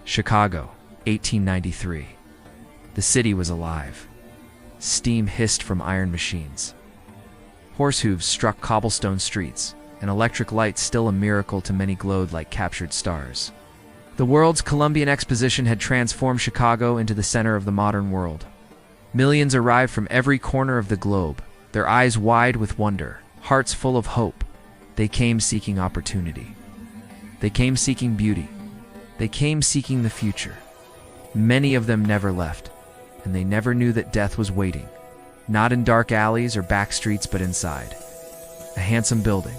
Chicago, 1893. The city was alive. Steam hissed from iron machines. Horse hooves struck cobblestone streets, and electric lights, still a miracle to many, glowed like captured stars. The world's Columbian Exposition had transformed Chicago into the center of the modern world. Millions arrived from every corner of the globe, their eyes wide with wonder, hearts full of hope. They came seeking opportunity. They came seeking beauty. They came seeking the future. Many of them never left, and they never knew that death was waiting, not in dark alleys or back streets, but inside. A handsome building,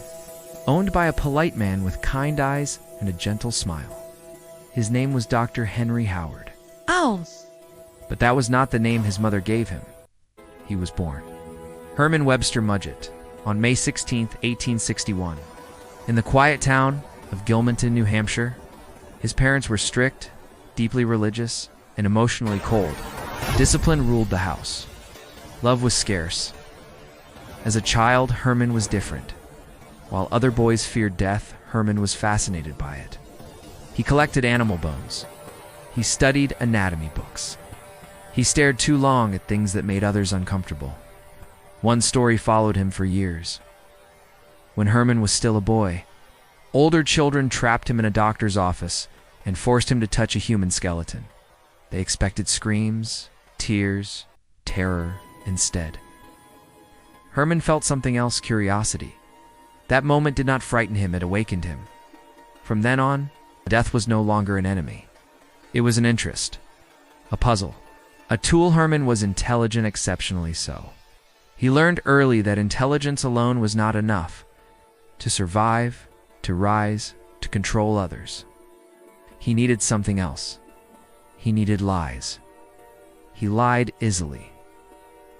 owned by a polite man with kind eyes and a gentle smile. His name was Dr. Henry Howard. Oh! But that was not the name his mother gave him. He was born Herman Webster Mudgett on May 16, 1861, in the quiet town of Gilmanton, New Hampshire. His parents were strict, deeply religious, and emotionally cold. Discipline ruled the house. Love was scarce. As a child, Herman was different. While other boys feared death, Herman was fascinated by it. He collected animal bones. He studied anatomy books. He stared too long at things that made others uncomfortable. One story followed him for years. When Herman was still a boy, older children trapped him in a doctor's office and forced him to touch a human skeleton. They expected screams, tears, terror instead. Herman felt something else: curiosity. That moment did not frighten him, it awakened him. From then on, death was no longer an enemy. It was an interest, a puzzle, a tool. Herman was intelligent, exceptionally so. He learned early that intelligence alone was not enough to survive, to rise, to control others. He needed something else. He needed lies. He lied easily,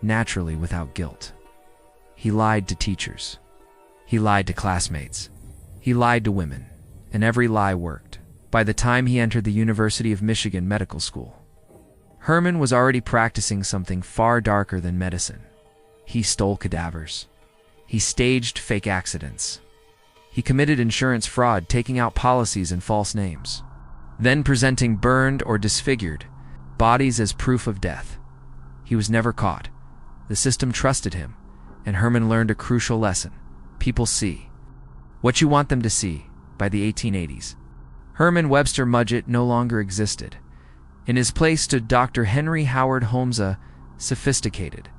naturally, without guilt. He lied to teachers. He lied to classmates. He lied to women, and every lie worked. By the time he entered the University of Michigan Medical School, Herman was already practicing something far darker than medicine. He stole cadavers. He staged fake accidents. He committed insurance fraud, taking out policies in false names, then presenting burned or disfigured bodies as proof of death. He was never caught. The system trusted him, and Herman learned a crucial lesson. People see what you want them to see. By the 1880s, Herman Webster Mudgett no longer existed. In his place stood Dr. Henry Howard Holmes, a sophisticated,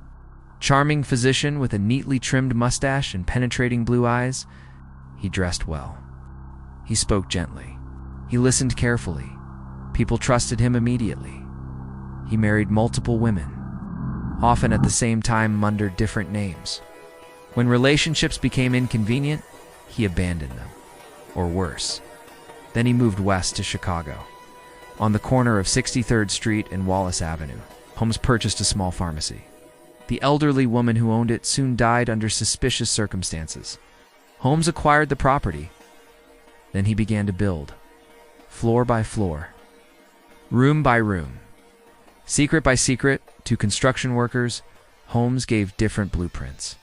charming physician with a neatly trimmed mustache and penetrating blue eyes. He dressed well. He spoke gently. He listened carefully. People trusted him immediately. He married multiple women, often at the same time under different names. When relationships became inconvenient, he abandoned them, or worse. Then he moved west to Chicago. On the corner of 63rd Street and Wallace Avenue, Holmes purchased a small pharmacy. The elderly woman who owned it soon died under suspicious circumstances. Holmes acquired the property. Then he began to build, floor by floor, room by room. Secret by secret, to construction workers, Holmes gave different blueprints.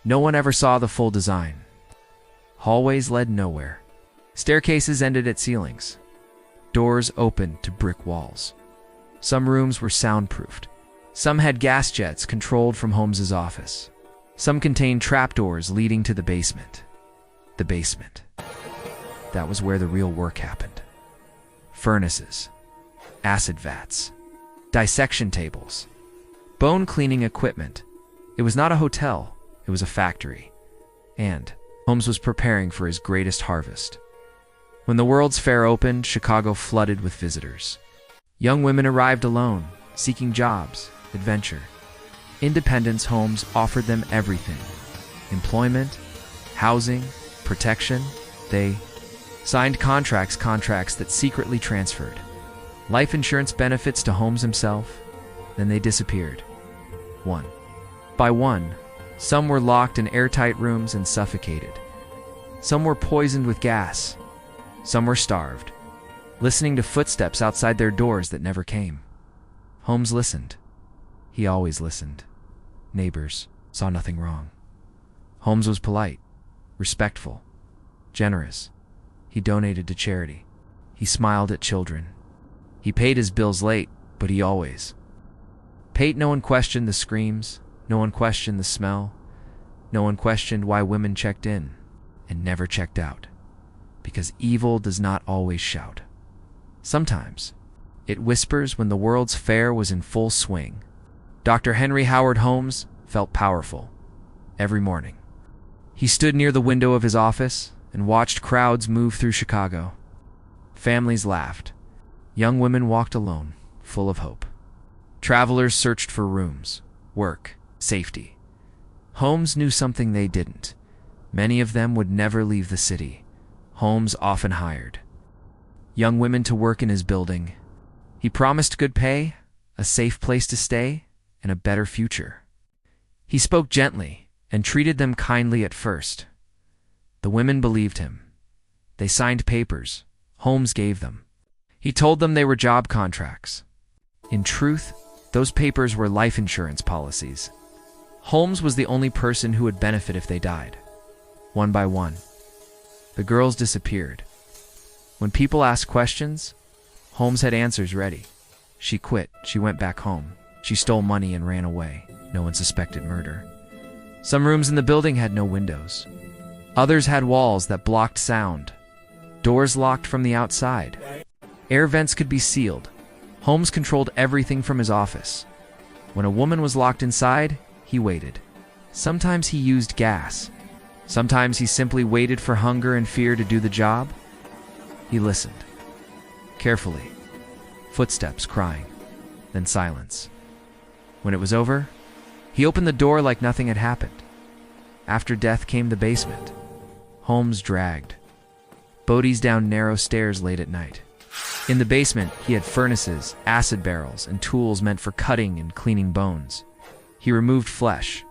No one ever saw the full design. Hallways led nowhere. Staircases ended at ceilings. Doors opened to brick walls. Some rooms were soundproofed. Some had gas jets controlled from Holmes's office. Some contained trapdoors leading to the basement. The basement. That was where the real work happened. Furnaces, acid vats, dissection tables, bone cleaning equipment. It was not a hotel, it was a factory. And Holmes was preparing for his greatest harvest. When the World's Fair opened, Chicago flooded with visitors. Young women arrived alone, seeking jobs, adventure. Independence. Holmes offered them everything: employment, housing, protection. They signed contracts that secretly transferred life insurance benefits to Holmes himself. Then they disappeared, one by one. Some were locked in airtight rooms and suffocated. Some were poisoned with gas. Some were starved, listening to footsteps outside their doors that never came. Holmes listened. He always listened. Neighbors saw nothing wrong. Holmes was polite, respectful, generous. He donated to charity. He smiled at children. He paid his bills late, but he always paid. No one questioned the screams, no one questioned the smell, no one questioned why women checked in and never checked out. Because evil does not always shout. Sometimes it whispers when the world's fair was in full swing. Dr. Henry Howard Holmes felt powerful every morning. He stood near the window of his office and watched crowds move through Chicago. Families laughed. Young women walked alone, full of hope. Travelers searched for rooms, work, safety. Holmes knew something they didn't. Many of them would never leave the city. Holmes often hired young women to work in his building. He promised good pay, a safe place to stay, and a better future. He spoke gently and treated them kindly at first. The women believed him. They signed papers Holmes gave them. He told them they were job contracts. In truth, those papers were life insurance policies. Holmes was the only person who would benefit if they died. One by one, the girls disappeared. When people asked questions, Holmes had answers ready. She quit. She went back home. She stole money and ran away. No one suspected murder. Some rooms in the building had no windows. Others had walls that blocked sound. Doors locked from the outside. Air vents could be sealed. Holmes controlled everything from his office. When a woman was locked inside, he waited. Sometimes he used gas. Sometimes he simply waited for hunger and fear to do the job. He listened. Carefully. Footsteps, crying. Then silence. When it was over, he opened the door like nothing had happened. After death came the basement. Holmes dragged bodies down narrow stairs late at night. In the basement, he had furnaces, acid barrels, and tools meant for cutting and cleaning bones. He removed flesh.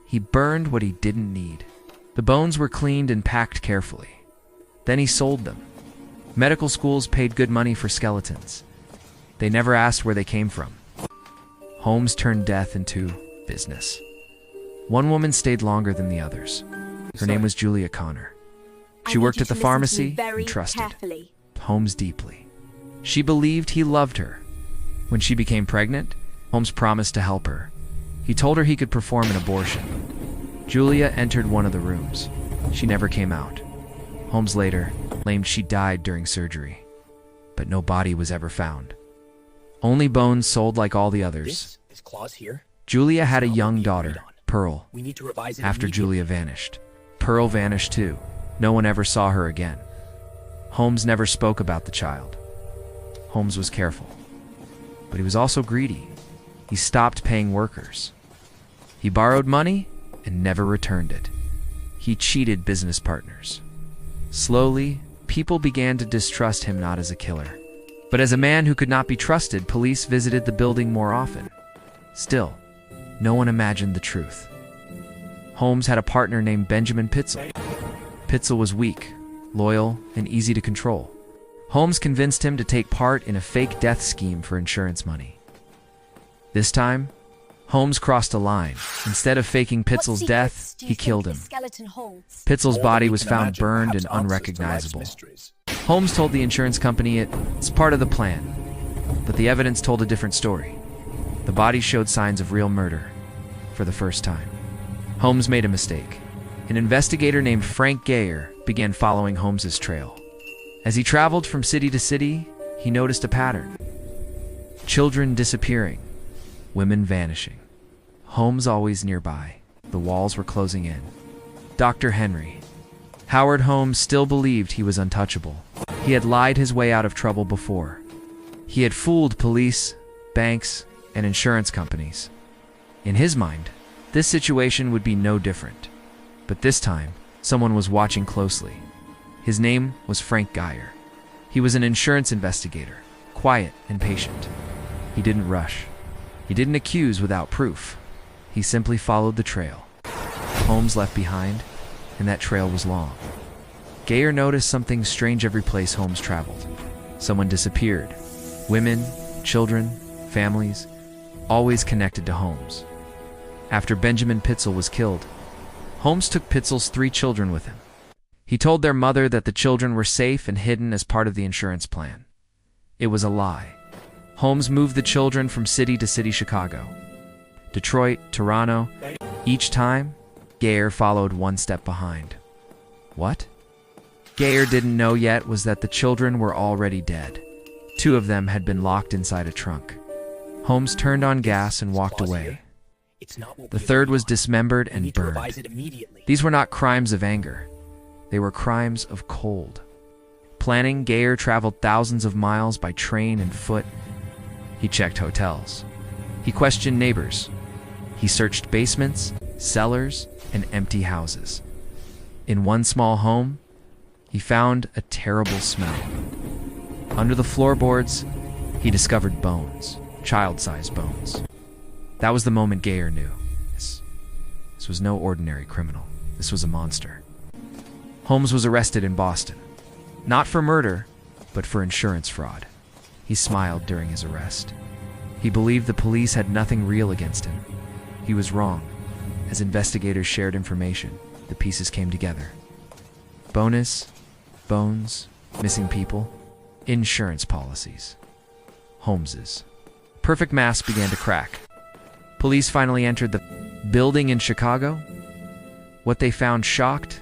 He burned what he didn't need. The bones were cleaned and packed carefully. Then he sold them. Medical schools paid good money for skeletons. They never asked where they came from. Holmes turned death into business. One woman stayed longer than the others. Her name was Julia Connor. She worked at the pharmacy and trusted Holmes deeply. She believed he loved her. When she became pregnant, Holmes promised to help her. He told her he could perform an abortion. Julia entered one of the rooms. She never came out. Holmes later claimed she died during surgery, but no body was ever found. Only bones sold like all the others. This is clause here. Julia had a young daughter, Pearl. We need to revise it After immediately. Julia vanished, Pearl vanished too. No one ever saw her again. Holmes never spoke about the child. Holmes was careful, but he was also greedy. He stopped paying workers. He borrowed money and never returned it. He cheated business partners. Slowly, people began to distrust him not as a killer, but as a man who could not be trusted. Police visited the building more often. Still, no one imagined the truth. Holmes had a partner named Benjamin Pitzel. Pitzel was weak, loyal, and easy to control. Holmes convinced him to take part in a fake death scheme for insurance money. This time, Holmes crossed a line. Instead of faking Pitzel's death, he killed him. Pitzel's body was found burned and unrecognizable. Holmes told the insurance company it's part of the plan, but the evidence told a different story. The body showed signs of real murder for the first time. Holmes made a mistake. An investigator named Frank Gayer began following Holmes's trail. As he traveled from city to city, he noticed a pattern. Children disappearing, women vanishing. Holmes always nearby. The walls were closing in. Dr. Henry Howard Holmes still believed he was untouchable. He had lied his way out of trouble before. He had fooled police, banks, and insurance companies. In his mind, this situation would be no different. But this time, someone was watching closely. His name was Frank Gayer. He was an insurance investigator, quiet and patient. He didn't rush. He didn't accuse without proof. He simply followed the trail. Holmes left behind, and that trail was long. Gayer noticed something strange every place Holmes traveled. Someone disappeared. Women, children, families, always connected to Holmes. After Benjamin Pitzel was killed, Holmes took Pitzel's 3 children with him. He told their mother that the children were safe and hidden as part of the insurance plan. It was a lie. Holmes moved the children from city to city Chicago, Detroit, Toronto. Each time, Gayer followed one step behind. What Gayer didn't know yet was that the children were already dead. 2 of them had been locked inside a trunk. Holmes turned on gas and walked away. The 3rd was dismembered and burned. These were not crimes of anger. They were crimes of cold. Planning, Gayer traveled thousands of miles by train and foot. He checked hotels. He questioned neighbors. He searched basements, cellars, and empty houses. In one small home, he found a terrible smell. Under the floorboards, he discovered bones, child-sized bones. That was the moment Gayer knew. This was no ordinary criminal. This was a monster. Holmes was arrested in Boston. Not for murder, but for insurance fraud. He smiled during his arrest. He believed the police had nothing real against him. He was wrong. As investigators shared information, the pieces came together. Bones, missing people, insurance policies. Holmes's perfect mask began to crack. Police finally entered the building in Chicago. What they found shocked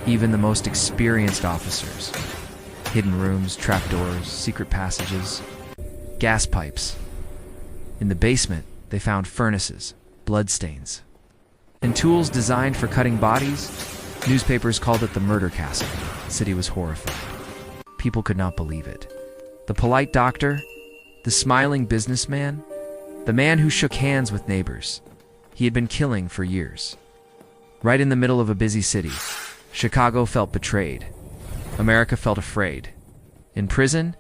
even the most experienced officers. Hidden rooms, trapdoors, secret passages, gas pipes. In the basement, they found furnaces, bloodstains, and tools designed for cutting bodies. Newspapers called it the murder castle. The city was horrified. People could not believe it. The polite doctor, the smiling businessman, the man who shook hands with neighbors. He had been killing for years. Right in the middle of a busy city, Chicago felt betrayed. America felt afraid. In prison,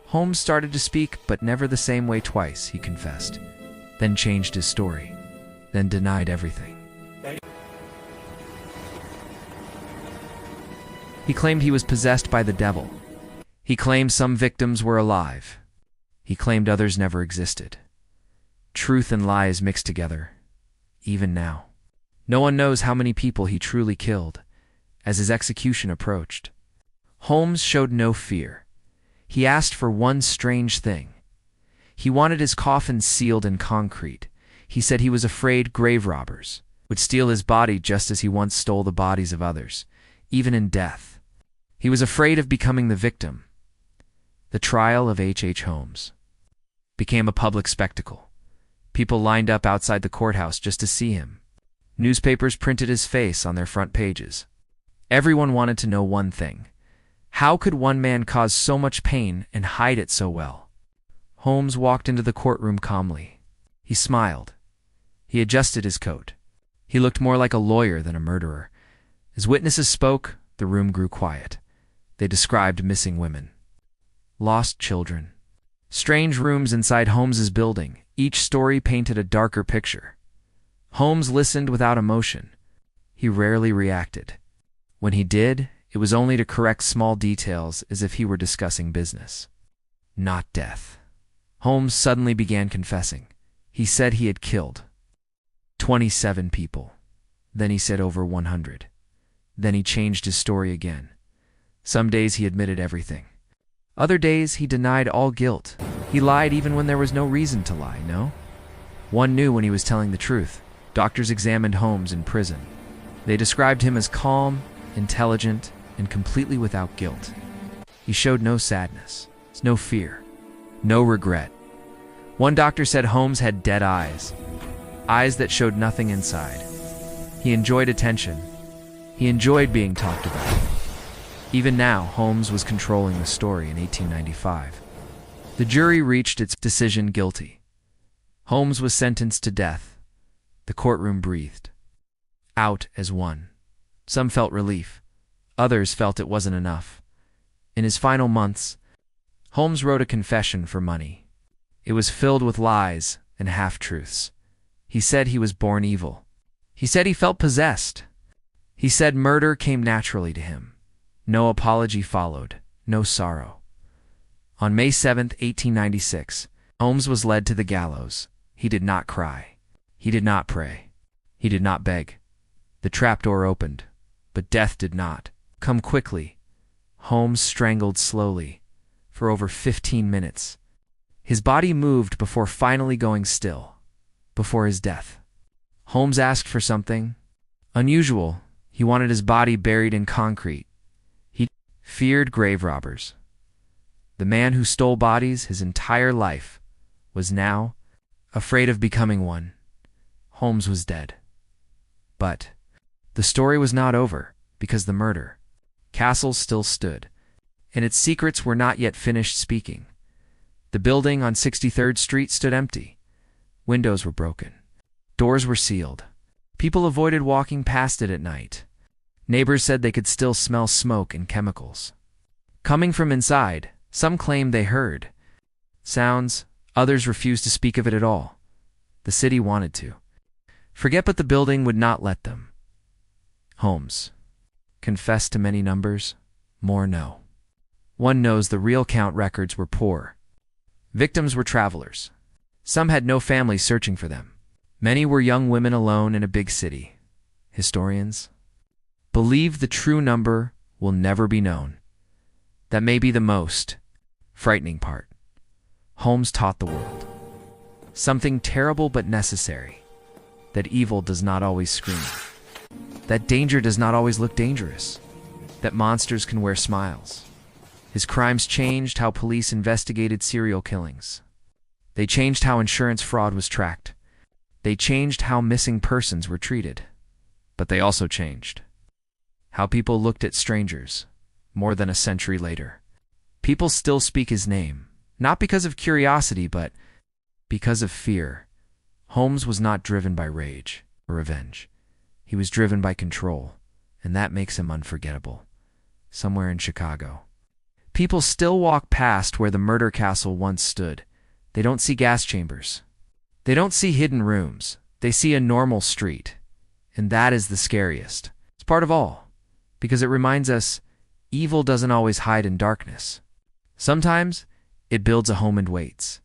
Holmes started to speak, but never the same way twice, he confessed. Then changed his story. Then denied everything. He claimed he was possessed by the devil. He claimed some victims were alive. He claimed others never existed. Truth and lies mixed together, even now. No one knows how many people he truly killed. As his execution approached, Holmes showed no fear. He asked for one strange thing. He wanted his coffin sealed in concrete. He said he was afraid grave robbers would steal his body just as he once stole the bodies of others, even in death. He was afraid of becoming the victim. The trial of H.H. Holmes became a public spectacle. People lined up outside the courthouse just to see him. Newspapers printed his face on their front pages. Everyone wanted to know one thing. How could one man cause so much pain and hide it so well? Holmes walked into the courtroom calmly. He smiled. He adjusted his coat. He looked more like a lawyer than a murderer. As witnesses spoke, the room grew quiet. They described missing women, lost children, strange rooms inside Holmes's building. Each story painted a darker picture. Holmes listened without emotion. He rarely reacted. When he did, it was only to correct small details as if he were discussing business, not death. Holmes suddenly began confessing. He said he had killed 27 people. Then he said over 100. Then he changed his story again. Some days he admitted everything. Other days he denied all guilt. He lied even when there was no reason to lie, no? One knew when he was telling the truth. Doctors examined Holmes in prison. They described him as calm, intelligent, and completely without guilt. He showed no sadness, no fear, no regret. One doctor said Holmes had dead eyes that showed nothing inside. He enjoyed attention. He enjoyed being talked about. Even now, Holmes was controlling the story in 1895. The jury reached its decision guilty. Holmes was sentenced to death. The courtroom breathed out as one. Some felt relief. Others felt it wasn't enough. In his final months, Holmes wrote a confession for money. It was filled with lies and half-truths. He said he was born evil. He said he felt possessed. He said murder came naturally to him. No apology followed, no sorrow. On May 7, 1896, Holmes was led to the gallows. He did not cry. He did not pray. He did not beg. The trapdoor opened, but death did not come quickly. Holmes strangled slowly, for over 15 minutes. His body moved before finally going still, before his death. Holmes asked for something unusual. He wanted his body buried in concrete. He feared grave robbers. The man who stole bodies his entire life was now afraid of becoming one. Holmes was dead. But the story was not over, because the murder castle still stood, and its secrets were not yet finished speaking. The building on 63rd Street stood empty. Windows were broken. Doors were sealed. People avoided walking past it at night. Neighbors said they could still smell smoke and chemicals coming from inside. Some claimed they heard sounds. Others refused to speak of it at all. The city wanted to forget, but the building would not let them. Holmes confessed to many numbers. More no. One knows the real count records were poor. Victims were travelers. Some had no family searching for them. Many were young women alone in a big city. Historians believe the true number will never be known. That may be the most frightening part. Holmes taught the world something terrible but necessary: that evil does not always scream, that danger does not always look dangerous, that monsters can wear smiles. His crimes changed how police investigated serial killings. They changed how insurance fraud was tracked. They changed how missing persons were treated. But they also changed how people looked at strangers. More than a century later, people still speak his name, not because of curiosity, but because of fear. Holmes was not driven by rage or revenge. He was driven by control, and that makes him unforgettable. Somewhere in Chicago, people still walk past where the murder castle once stood. They don't see gas chambers. They don't see hidden rooms. They see a normal street. And that is the scariest. It's part of all, because it reminds us evil doesn't always hide in darkness. Sometimes it builds a home and waits.